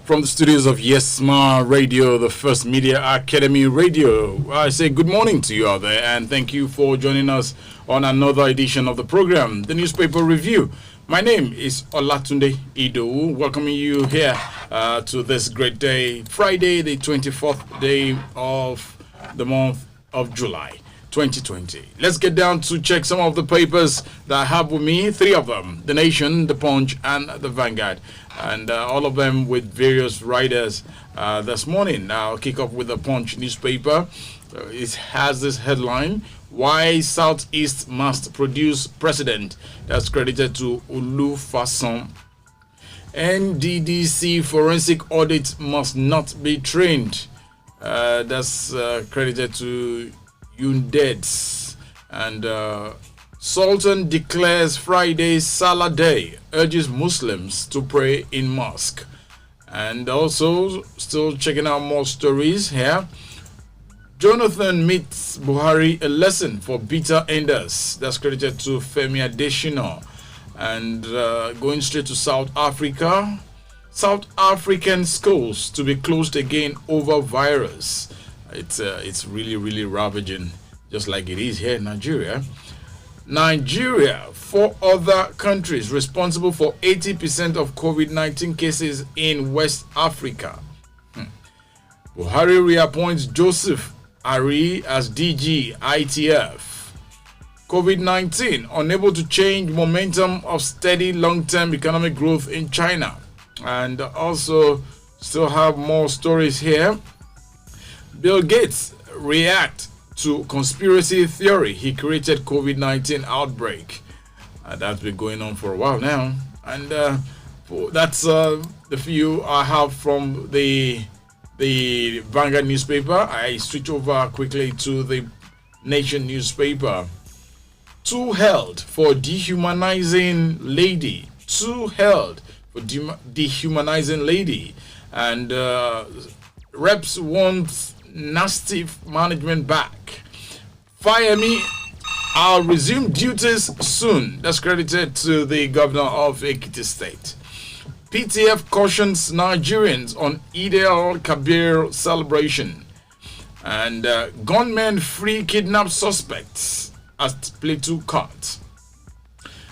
from the studios of YesMa Radio, the First Media Academy Radio. I say good morning to you out there, and thank you for joining us on another edition of the program, the Newspaper Review. My name is Olatunde Idowu, welcoming you here to this great day, Friday, the 24th day of the month of July 2020. Let's get down to check some of the papers that I have with me, three of them: The Nation, The Punch, and The Vanguard, and all of them with various writers this morning. Now, I'll kick off with The Punch newspaper. It has this headline: Why Southeast Must Produce President. That's credited to Olufasan. NDDC forensic audit must not be trained. That's credited to UNDEDS. And Sultan declares Friday Salah Day, urges Muslims to pray in mosque. And also, still checking out more stories here. Jonathan meets Buhari, a lesson for bitter enders. That's credited to Femi Adesina. And going straight to South Africa, South African schools to be closed again over virus. It's really ravaging, just like it is here in Nigeria. Nigeria, 4 other countries responsible for 80% of COVID-19 cases in West Africa. Buhari reappoints Joseph Ari as DG ITF. COVID-19 unable to change momentum of steady long-term economic growth in China. And also still have more stories here. Bill Gates react to conspiracy theory he created COVID-19 outbreak. That's been going on for a while now. And that's the few I have from the Vanguard newspaper. I switch over quickly to the Nation newspaper. 2 held for dehumanizing lady. 2 held for dehumanizing lady. And reps want nasty management back. Fire me, I'll resume duties soon. That's credited to the governor of Ekiti State. PTF cautions Nigerians on Eid al-Kabir celebration. And gunmen free kidnapped suspects at Plateau Court.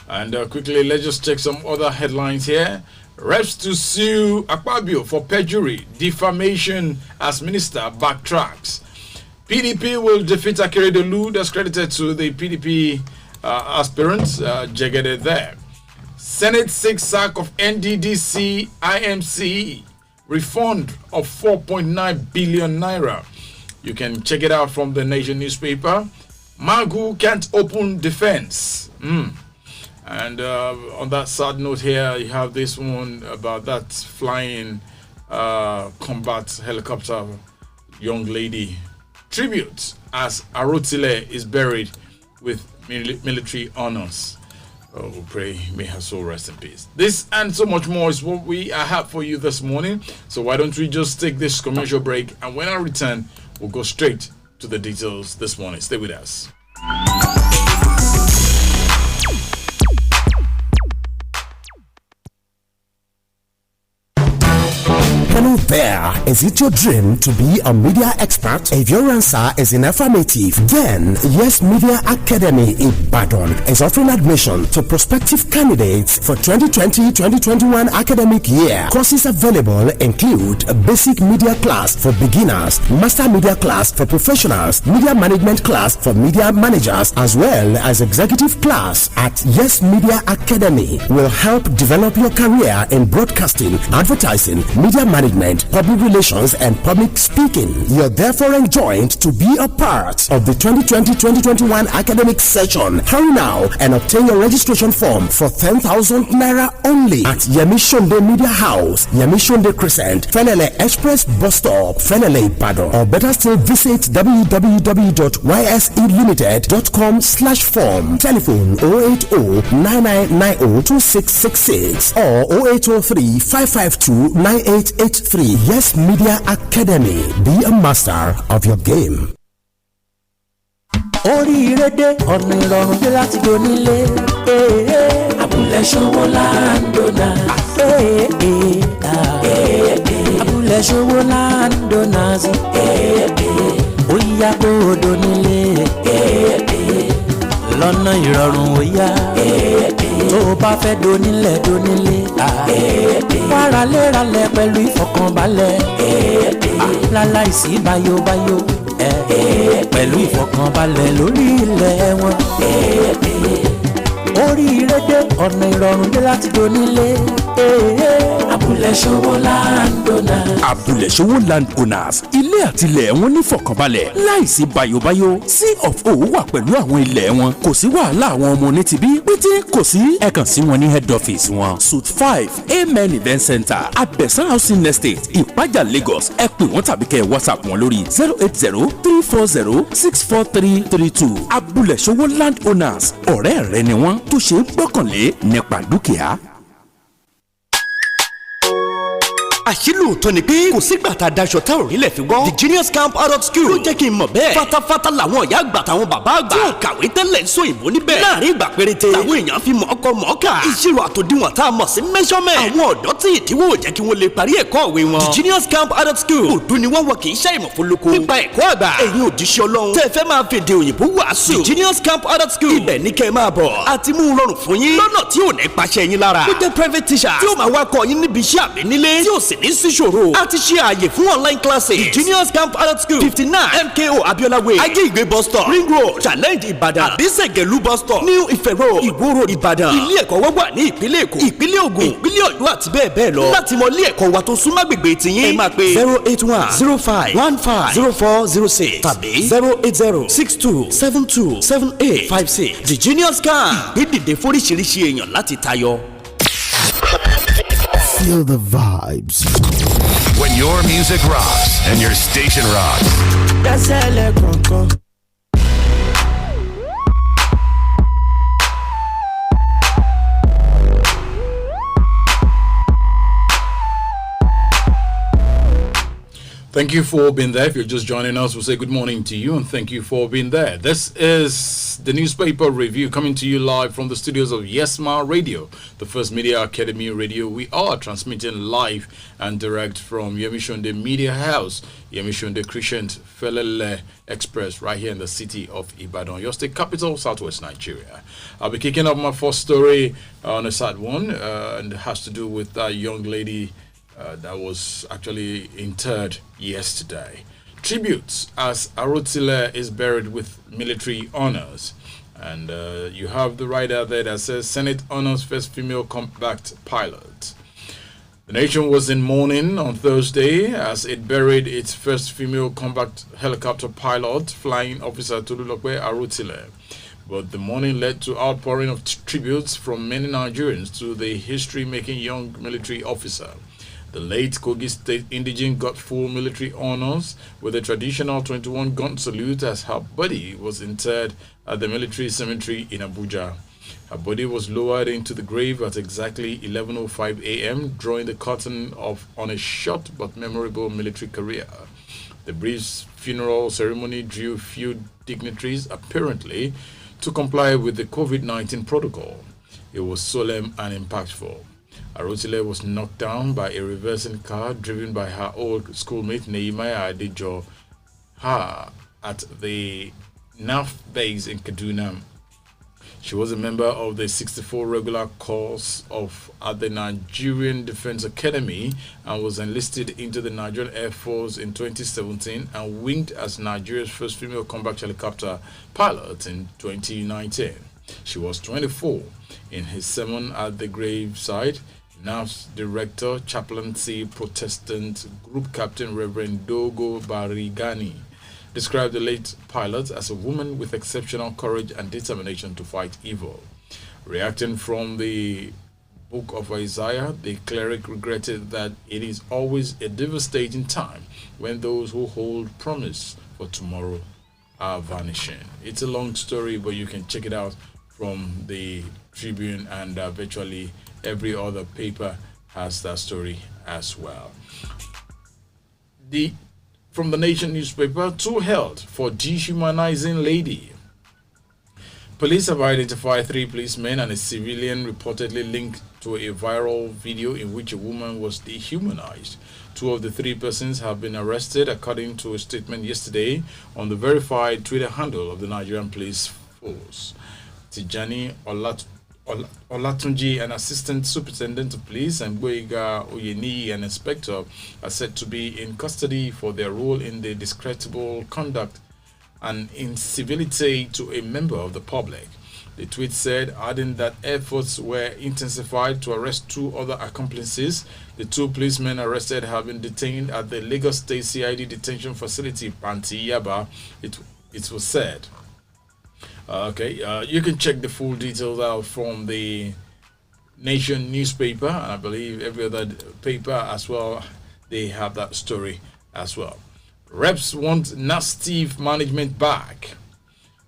And quickly, let's just check some other headlines here. Reps to sue Akpabio for perjury, defamation as minister backtracks. PDP will defeat Akeredolu. That's credited to the PDP aspirants, Jegede there. Senate seeks sack of NDDC IMC, refund of 4.9 billion naira. You can check it out from the Nation newspaper. Magu can't open defense. And on that sad note here, you have this one about that flying combat helicopter young lady. Tribute as Arotile is buried with military honors. We pray may her soul rest in peace. This and so much more is what I have for you this morning. So why don't we just take this commercial break, and when I return, we'll go straight to the details this morning. Stay with us. Hello there. Is it your dream to be a media expert? If your answer is in affirmative, then Yes Media Academy Ibadan is offering admission to prospective candidates for 2020-2021 academic year. Courses available include a basic media class for beginners, master media class for professionals, media management class for media managers, as well as executive class. At Yes Media Academy will help develop your career in broadcasting, advertising, media management, public relations, and public speaking. You're therefore enjoined to be a part of the 2020-2021 academic session. Hurry now and obtain your registration form for 10,000 naira only at Yemi Shonde Media House, Yemi Shonde Crescent, Felele Express Bus Stop, Felele Ibadan. Or better still, visit www.yselimited.com/form. Telephone 080-9990-2666 or 0803-552-9883. Yes Media Academy. Be a master of your game. oríire dé ọ̀nà ìrọ̀rùn dé láti donílé abúlé ṣòwò láńdọ̀nà Abúlé ṣòwò landonas. Ó yá kó o donílé. Lọ́nà ìrọ̀rùn ó yá. Tó o bá fẹ́ donílé. Wàrà léralẹ̀ pẹ̀lú ìfọ̀kànbalẹ̀. Láláìsí báyóbáyó. Pẹ̀lú ìfọ̀kànbalẹ̀ lórí ilẹ̀ wọn. Oríire dé ọ̀nà ìrọ̀rùn dé láti donílé. Abúlé ṣòwò landonas. Abúlé ṣòwò landonas ilé àtilẹ̀ wọn ní fọ̀kànbalẹ̀ láìsí bayobayo C of O wà pẹ̀lú àwọn ilẹ̀ wọn kò sí wàhálà àwọn ọmọ ní tibí pété kò sí ẹ kàn sí wọn ní head office wọn suite 5 Amen Event Center Abẹ́sán Housing Estate Ìpájà Lagos ẹ pè wọ́n tàbí kẹ́ ẹ WhatsApp wọn lórí 080-340-64332 Abúlé ṣòwò landonas ọ̀rẹ́ rẹ ni wọ́n tó ṣe é gbọ́kànlé nípa dúkìá. àṣìlóòótọ́ ni pé kò sígbà tá a daṣọ tá ò rí lẹ̀ fi wọ́. The Genius Camp Adult School ló jẹ́ kí n mọ̀ bẹ́ẹ̀. fatafata làwọn ìyá àgbà táwọn bàbá àgbà tí ò kàwé tẹ́lẹ̀ ń sọ ìbò níbẹ̀. láàrin ìgbà péréte làwọn èèyàn fi mọ̀ọ́kọ mọ̀ọ́kà. ìṣirò àtòdiwọ̀n tá a mọ̀ sí measurement. àwọn ọ̀dọ́ tí ìdíwọ́ ò jẹ́ kí wọ́n lè parí ẹ̀kọ́ òwe wọn. The Genius Camp Adult School òdu ni wọ́n wọ kì í ṣe ìmọ̀ fólókó. nípa ẹ̀kọ́ àgbà ẹ̀yin òjíṣẹ́ Ọlọ́run tẹ́ fẹ́ máa fèdè òyìnbó wàásù. The Genius Camp Adult School ibẹ̀ ní kẹ́ máa bọ̀. àti mú un rọrùn fún yín lọ́nà tí ò ní paṣẹ yín lára. ó jẹ́ private teacher tí ó máa wá kọ́ yín níbi iṣẹ́ àbí nílé tí ò sì ní síṣòro. a ti ṣe ààyè fún online classes. The Genius Camp Adult School 59 MKO Abiola Way Ajé-Ìgbé bus stop Ring Road Challenge Ìbàdàn àbísẹ̀gẹ̀lú bus stop New Ife Road Ìwó Road Ìbàdàn. ilé ẹ̀kọ́ wọ́n wà ní ìpínlẹ̀ Èkó ìpínlẹ̀ Ògùn ìpínlẹ̀ Ọ̀yọ́ àti bẹ́ẹ̀ bẹ́ẹ̀ lọ. láti mọ ilé ẹ̀kọ́ wa tó súnmọ́ agbègbè tiyín ẹ máa pe 08105150406 tàbí 08062727856. The Genius Camp gbé fóríṣiríṣi èèyàn láti tayọ. Feel the vibes. When your music rocks and your station rocks. Thank you for being there. If you're just joining us, we'll say good morning to you and thank you for being there. This is the newspaper review coming to you live from the studios of Yesma Radio, the First Media Academy Radio. We are transmitting live and direct from Yemishonde Media House, Yemishonde Crescent Felele Express, right here in the city of Ibadan, your state capital, southwest Nigeria. I'll be kicking off my first story on a sad one, and it has to do with that young lady that was actually interred yesterday. Tributes as Arotile is buried with military honors. And you have the writer there that says Senate honors first female combat pilot. The nation was in mourning on Thursday as it buried its first female combat helicopter pilot, flying officer Tolulope Arotile. But the mourning led to outpouring of tributes from many Nigerians to the history-making young military officer. The late Kogi State indigene got full military honors with a traditional 21-gun salute as her body was interred at the military cemetery in Abuja. Her body was lowered into the grave at exactly 11:05 a.m., drawing the curtain on a short but memorable military career. The brief funeral ceremony drew few dignitaries, apparently, to comply with the COVID-19 protocol. It was solemn and impactful. Arotile was knocked down by a reversing car driven by her old schoolmate Nehemiah Adejo at the NAF base in Kaduna. She was a member of the 64 regular course at the Nigerian Defense Academy and was enlisted into the Nigerian Air Force in 2017 and winged as Nigeria's first female combat helicopter pilot in 2019. She was 24. In his sermon at the graveside, NAF's Director, Chaplaincy Protestant Group Captain Reverend Dogo Barigani described the late pilot as a woman with exceptional courage and determination to fight evil. Reacting from the book of Isaiah, the cleric regretted that it is always a devastating time when those who hold promise for tomorrow are vanishing. It's a long story, but you can check it out from the Tribune, and virtually every other paper has that story as well. From the Nation newspaper, two held for dehumanizing lady. Police have identified 3 policemen and a civilian reportedly linked to a viral video in which a woman was dehumanized. 2 of the 3 persons have been arrested, according to a statement yesterday on the verified Twitter handle of the Nigerian Police Force. Tijani Olatunji, an assistant superintendent of police, and Boyega Oyeni, an inspector, are said to be in custody for their role in the discreditable conduct and incivility to a member of the public. The tweet said, adding that efforts were intensified to arrest 2 other accomplices. The 2 policemen arrested have been detained at the Lagos State CID detention facility, Panti Yaba, it was said. You can check the full details out from the Nation newspaper, and I believe every other paper as well, they have that story as well. Reps want NASTIF management back.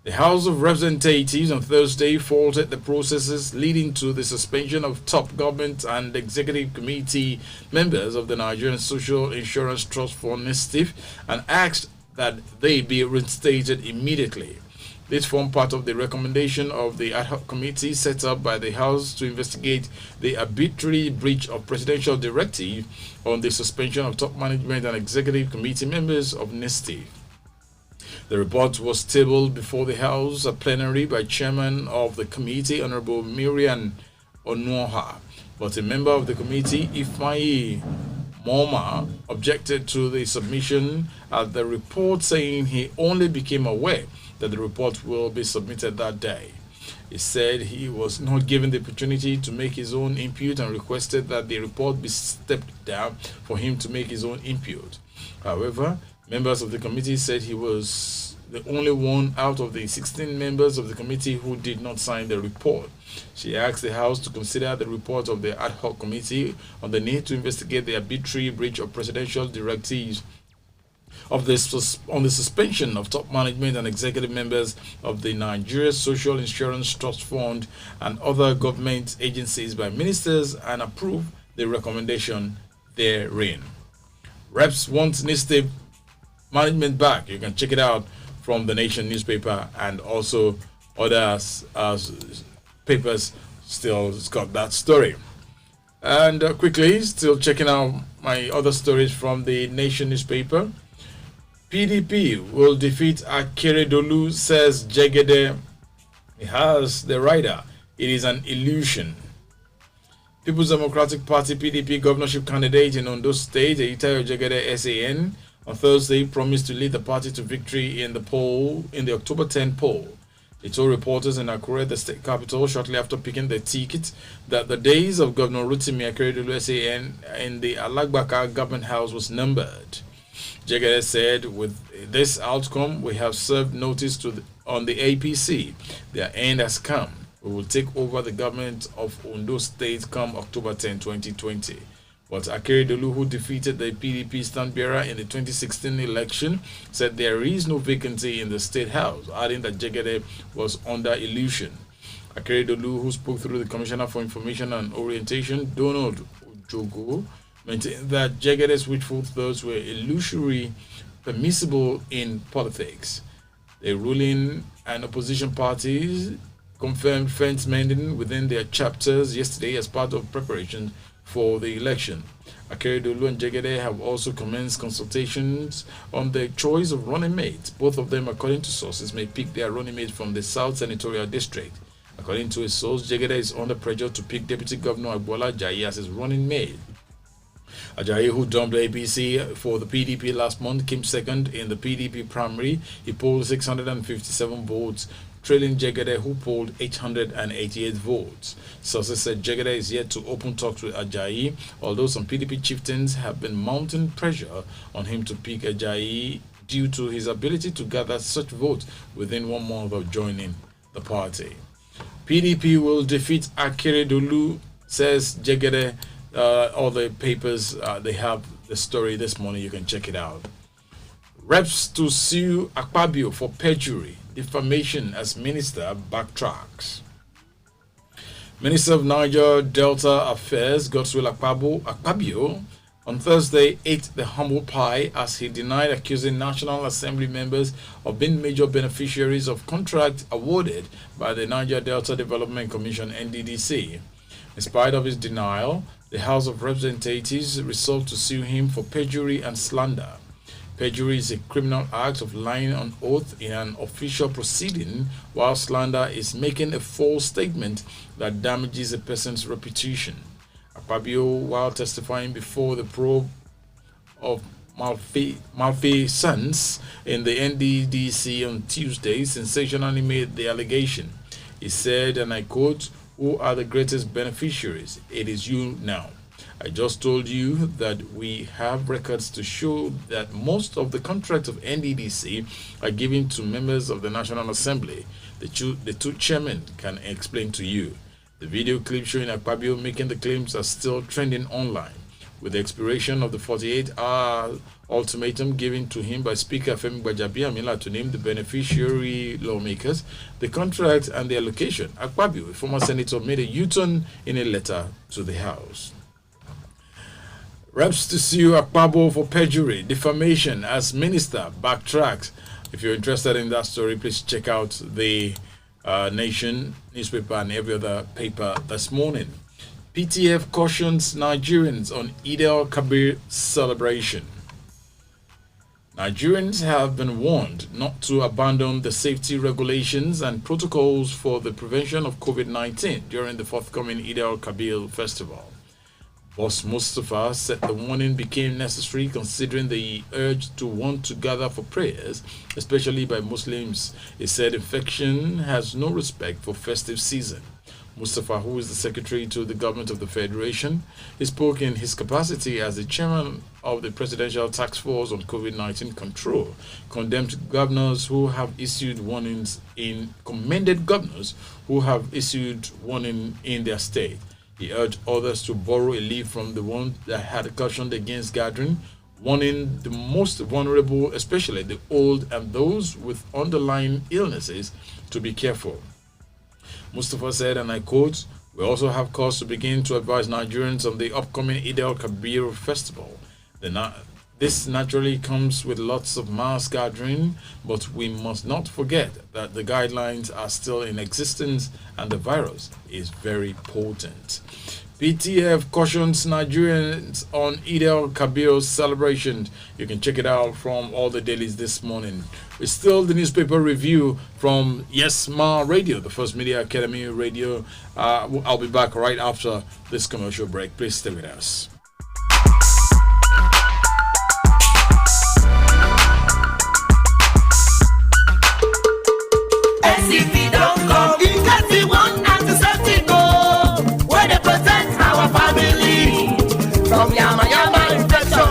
The House of Representatives on Thursday faulted the processes leading to the suspension of top government and executive committee members of the Nigerian Social Insurance Trust Fund NASTIF and asked that they be reinstated immediately. This formed part of the recommendation of the ad hoc committee set up by the House to investigate the arbitrary breach of presidential directive on the suspension of top management and executive committee members of NASTIF. The report was tabled before the House plenary by Chairman of the committee, Honorable Miriam Onuoha, but a member of the committee, Ifeanyi Moma, objected to the submission of the report, saying he only became aware that the report will be submitted that day. He said he was not given the opportunity to make his own input and requested that the report be stepped down for him to make his own input. However, members of the committee said he was the only one out of the 16 members of the committee who did not sign the report. She asked the House to consider the report of the ad hoc committee on the need to investigate the arbitrary breach of presidential directives on the suspension of top management and executive members of the Nigeria Social Insurance Trust Fund and other government agencies by ministers and approve the recommendation therein. Reps want NASTIF management back. You can check it out from the Nation newspaper, and also other papers still got that story. And quickly, still checking out my other stories from the Nation newspaper. PDP will defeat Akeredolu, says Jegede. He has the rider. It is an illusion. People's Democratic Party PDP governorship candidate in Ondo State, Eitayo Jegede SAN, on Thursday promised to lead the party to victory in the October 10 poll. He told reporters in Akure, the state capital, shortly after picking the ticket, that the days of Governor Rotimi Akeredolu SAN in the Alagbaka government house was numbered. Jegede said, with this outcome, we have served notice on the APC. Their end has come. We will take over the government of Ondo State come October 10, 2020. But Akeredolu, who defeated the PDP stand-bearer in the 2016 election, said there is no vacancy in the State House, adding that Jegede was under illusion. Akeredolu, who spoke through the Commissioner for Information and Orientation, Donald Ojogo, maintained that Jegede's wishful thoughts were illusory, permissible in politics. The ruling and opposition parties confirmed fence mending within their chapters yesterday as part of preparation for the election. Akeredolu and Jegede have also commenced consultations on the choice of running mates. Both of them, according to sources, may pick their running mate from the South Senatorial District. According to a source, Jegede is under pressure to pick Deputy Governor Agbola Ajayi as his running mate. Ajayi, who dumped the APC for the PDP last month, came second in the PDP primary. He polled 657 votes, trailing Jegede, who polled 888 votes. Sources said Jegede is yet to open talks with Ajayi, although some PDP chieftains have been mounting pressure on him to pick Ajayi due to his ability to gather such votes within 1 month of joining the party. PDP will defeat Akeredolu, says Jegede. All the papers, they have the story this morning. You can check it out. Reps to sue Akpabio for perjury, defamation as minister backtracks. Minister of Niger Delta Affairs, Godswill Akpabio, on Thursday ate the humble pie as he denied accusing National Assembly members of being major beneficiaries of contract awarded by the Niger Delta Development Commission (NDDC). In spite of his denial, the House of Representatives resolved to sue him for perjury and slander. Perjury is a criminal act of lying on oath in an official proceeding, while slander is making a false statement that damages a person's reputation. Akpabio, while testifying before the probe of malfeasance in the NDDC on Tuesday, sensationally made the allegation. He said, and I quote, "Who are the greatest beneficiaries? It is you now. I just told you that we have records to show that most of the contracts of NDDC are given to members of the National Assembly. The two chairmen can explain to you." The video clip showing Akpabio making the claims are still trending online. With the expiration of the 48-hour ultimatum given to him by Speaker Femi Gbajabiamila to name the beneficiary lawmakers, the contract and the allocation, Akpabio, a former senator, made a U-turn in a letter to the House. Reps to sue Akpabio for perjury, defamation as minister backtracks. If you're interested in that story, please check out the Nation newspaper and every other paper this morning. PTF cautions Nigerians on Eid al-Kabir celebration. Nigerians have been warned not to abandon the safety regulations and protocols for the prevention of COVID-19 during the forthcoming Eid al-Kabir festival. Boss Mustafa said the warning became necessary considering the urge to want to gather for prayers, especially by Muslims. He said infection has no respect for festive season. Mustafa, who is the secretary to the government of the Federation, he spoke in his capacity as the chairman of the Presidential Task Force on COVID-19 control, commended governors who have issued warnings in their state. He urged others to borrow a leaf from the one that had cautioned against gathering, warning the most vulnerable, especially the old and those with underlying illnesses, to be careful. Mustafa said, and I quote, "We also have cause to begin to advise Nigerians on the upcoming Eid al-Kabir festival. This naturally comes with lots of mass gathering, but we must not forget that the guidelines are still in existence and the virus is very potent." PTF cautions Nigerians on Eid al-Kabir celebration. You can check it out from all the dailies this morning. It's still the newspaper review from Yes Ma Radio, the First Media Academy Radio. I'll be back right after this commercial break. Please stay with us. SCP don't come. In case we want antiseptic go, where they protect our family from yama infection.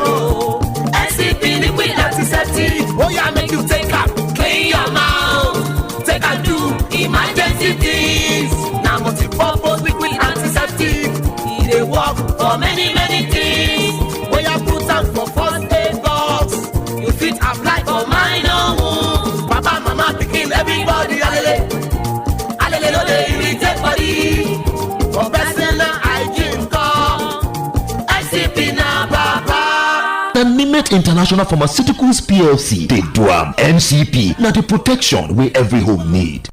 SCP liquid antiseptic. Oh yeah, make you take up, clean your mouth. Take and do emergency things. Now multi-purpose liquid antiseptic. It work for many things. Where you put them for first aid box. You fit apply for minor wounds. Papa, mama, picking everybody. Alele no dey irritate body. For personal hygiene come. SCP na baba. Nimet International Pharmaceuticals PLC, they do NCP, now the protection we every home need.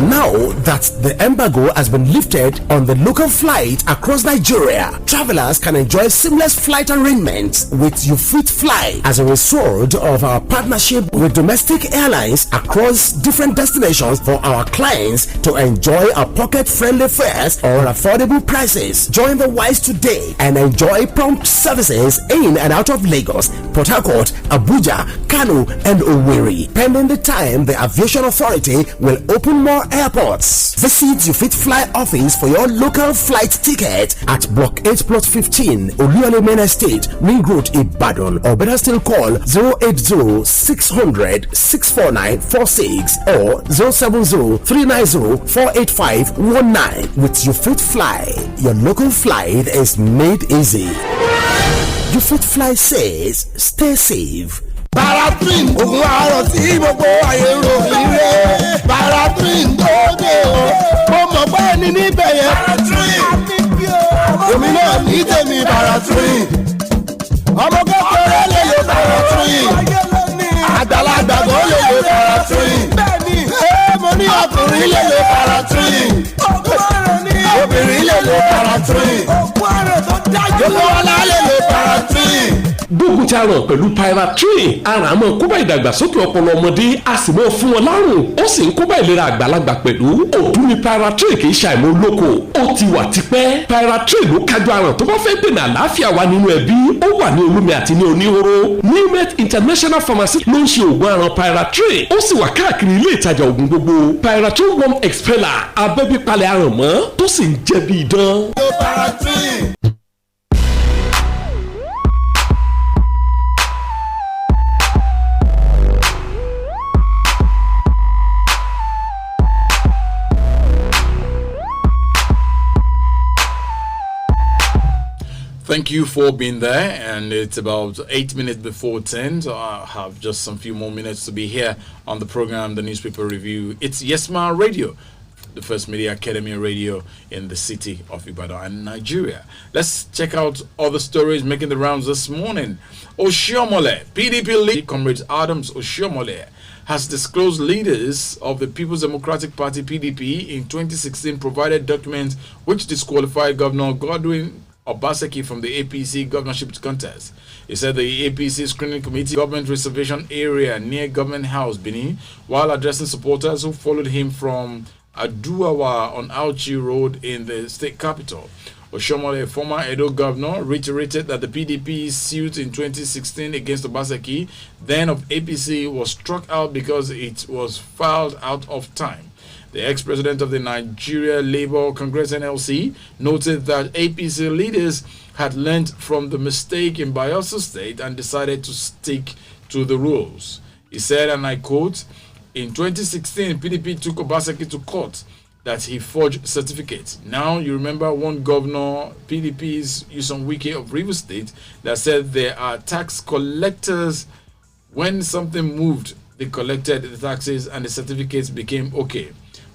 Now that the embargo has been lifted on the local flight across Nigeria, travelers can enjoy seamless flight arrangements with You Fit Fly as a result of our partnership with domestic airlines across different destinations for our clients to enjoy a pocket-friendly fares or affordable prices. Join the wise today and enjoy prompt services in and out of Lagos, Port Harcourt, Abuja, Kano, and Owerri. Pending the time the Aviation Authority will open more airports. Visit You Fit Fly office for your local flight ticket at Block 8 Plot 15, Oluyole Main Estate, Ring Road, Ibadan, or better still call 080-600-64946 or 070-390-48519. With You Fit Fly, your local flight is made easy. You Fit Fly says, stay safe. Paraffin ògùn àárọ̀ tí gbogbo ayé ròyìn rẹ̀. Paraffin tó dé o, mo mọ̀ pé ẹni níbẹ̀ yẹn. Paraffin omi náà ní tèmi Paraffin. ọmọ kékeré lè lo paratuin àgbàlagbà kò lè lo paratuin mo ní ọkùnrin lè lo paratuin obìnrin lè lo paratuin gbogbo ọlá lè lo paratuin. gbógun ti aràn pẹ̀lú Piratrain àràmọ́ kóbá ìdàgbàsókè ọpọlọ ọmọdé a sì mọ́ fún wọn lárùn ó sì ń kóbá ìlera àgbàlagbà pẹ̀lú òtún ni Piratrain kì í ṣàìmọ̀ olóko ó ti wà tipẹ́ Piratrain ló kájú aràn tó bá fẹ́ dènà àlàáfíà wa nínú ẹbí ó wà ní olómi àti ní oníhóró Nimet International Pharmacy ló ń ṣe òògùn aràn Piratrain ó sì wà káàkiri ilé ìtajà òògùn gbogbo Piratrain Worm Expeller abẹ́bípalẹ̀ aràn mọ́ tó sì ń jẹ́ bí idán. Thank you for being there, and it's about 8 minutes before 10, so I have just some few more minutes to be here on the program, the newspaper review. It's Yesma Radio, the first media academy radio in the city of Ibadan and Nigeria. Let's check out other stories making the rounds this morning. Oshiomhole, PDP leader Comrade Adams Oshiomhole has disclosed leaders of the People's Democratic Party PDP in 2016 provided documents which disqualified Governor Godwin Obaseki from the APC governorship contest. He said the APC screening committee government reservation area near Government House, Benin, while addressing supporters who followed him from Aduawa on Auchi Road in the state capital. Oshiomhole, former Edo governor, reiterated that the PDP's suit in 2016 against Obaseki, then of APC, was struck out because it was filed out of time. The ex-president of the Nigeria Labour Congress NLC noted that APC leaders had learned from the mistake in Bayelsa State and decided to stick to the rules. He said, and I quote, in 2016, PDP took Obaseki to court that he forged certificates. Now you remember one governor, PDP's Nyesom Wike of Rivers State, that said there are tax collectors. When something moved, they collected the taxes and the certificates became okay.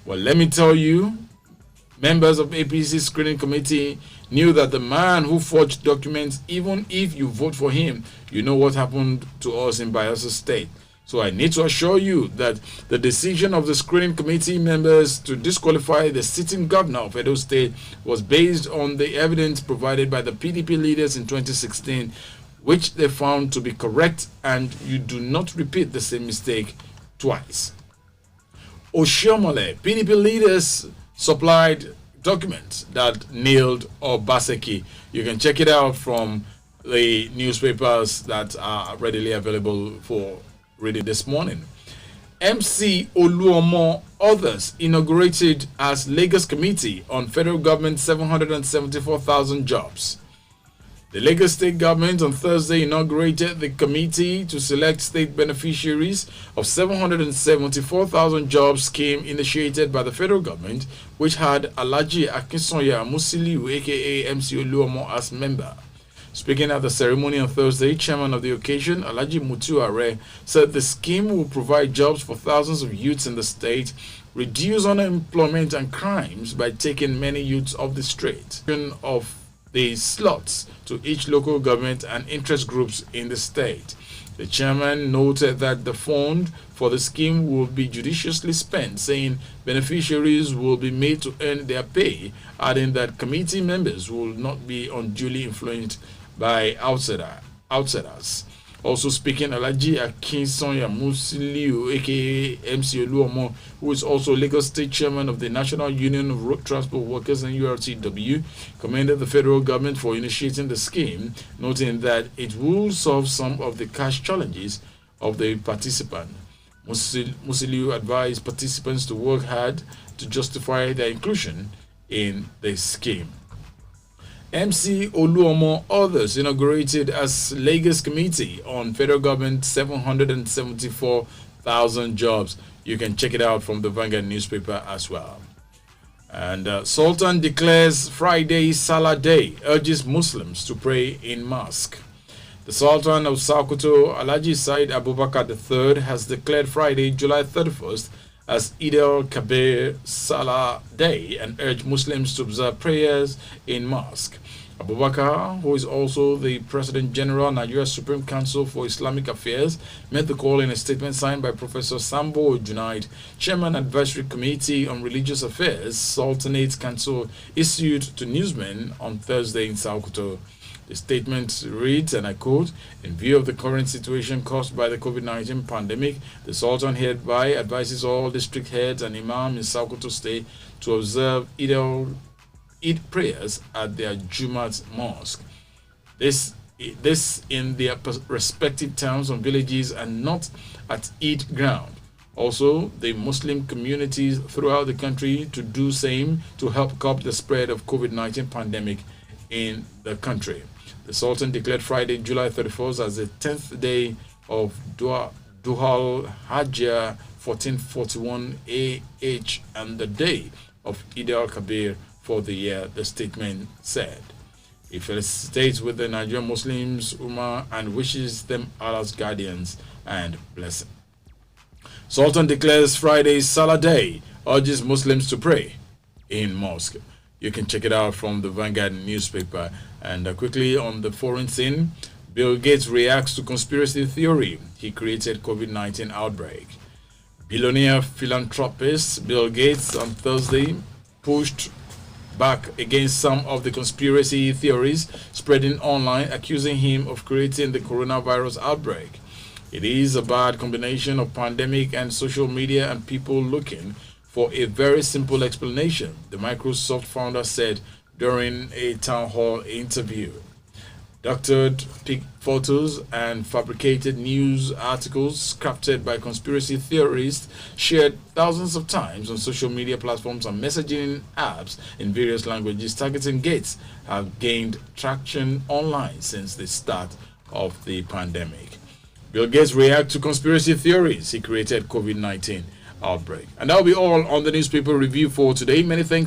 Well, let me tell you, members of APC screening committee knew that the man who forged documents, even if you vote for him, you know what happened to us in Bayelsa State. So I need to assure you that the decision of the screening committee members to disqualify the sitting governor of Edo State was based on the evidence provided by the PDP leaders in 2016, which they found to be correct, and you do not repeat the same mistake twice. Oshiomhole, PDP leaders supplied documents that nailed Obaseki. You can check it out from the newspapers that are readily available for reading this morning. MC Oluomo, others inaugurated as Lagos Committee on Federal Government 774,000 jobs. The Lagos State Government on Thursday inaugurated the committee to select state beneficiaries of 774,000 jobs scheme initiated by the federal government, which had Alhaji Akinsoya Musiliu aka MC Oluomo as member. Speaking at the ceremony on Thursday, chairman of the occasion, Alhaji Mutu Are, said the scheme will provide jobs for thousands of youths in the state, reduce unemployment and crimes by taking many youths off the street. Of the slots to each local government and interest groups in the state. The chairman noted that the fund for the scheme will be judiciously spent, saying beneficiaries will be made to earn their pay, adding that committee members will not be unduly influenced by outsiders. Also speaking, Alhaji Akinsoya Musiliu, aka MC Oluomo, who is also Lagos State Chairman of the National Union of Road Transport Workers and URTW, commended the federal government for initiating the scheme, noting that it will solve some of the cash challenges of the participant. Musiliu advised participants to work hard to justify their inclusion in the scheme. MC Oluomo, others inaugurated as Lagos Committee on Federal Government 774,000 jobs. You can check it out from the Vanguard newspaper as well. And Sultan declares Friday Salah Day, urges Muslims to pray in mosque. The Sultan of Sokoto, Alhaji Said Abubakar III, has declared Friday, July 31st, as Eid al-Kabir Salah Day and urged Muslims to observe prayers in mosque. Abubakar, who is also the President General, Nigeria Supreme Council for Islamic Affairs, made the call in a statement signed by Professor Sambo Junaid, Chairman Advisory Committee on Religious Affairs, Sultanate Council, issued to newsmen on Thursday in Sokoto. The statement reads, and I quote, "In view of the current situation caused by the COVID-19 pandemic, the Sultan hereby advises all district heads and imams in Sokoto State to observe Eid prayers at their Jumat mosque. This in their respective towns and villages and not at Eid ground. Also, the Muslim communities throughout the country to do same to help curb the spread of COVID-19 pandemic in the country." The Sultan declared Friday, July 31st as the 10th day of Duhal Hajjah 1441 AH and the day of Eid al-Kabir for the year, the statement said. It felicitates with the Nigerian Muslims Ummah and wishes them Allah's guardians and blessing. Sultan declares Friday Salah Day, urges Muslims to pray in mosque. You can check it out from the Vanguard newspaper. And quickly on the foreign scene, Bill Gates reacts to conspiracy theory he created COVID-19 outbreak. Billionaire philanthropist Bill Gates on Thursday pushed back against some of the conspiracy theories spreading online, accusing him of creating the coronavirus outbreak. It is a bad combination of pandemic and social media and people looking for a very simple explanation, the Microsoft founder said during a town hall interview. Doctored pic photos and fabricated news articles crafted by conspiracy theorists shared thousands of times on social media platforms and messaging apps in various languages targeting Gates have gained traction online since the start of the pandemic. Bill Gates reacts to conspiracy theories he created COVID-19 outbreak. And that'll be all on the newspaper review for today. Many thanks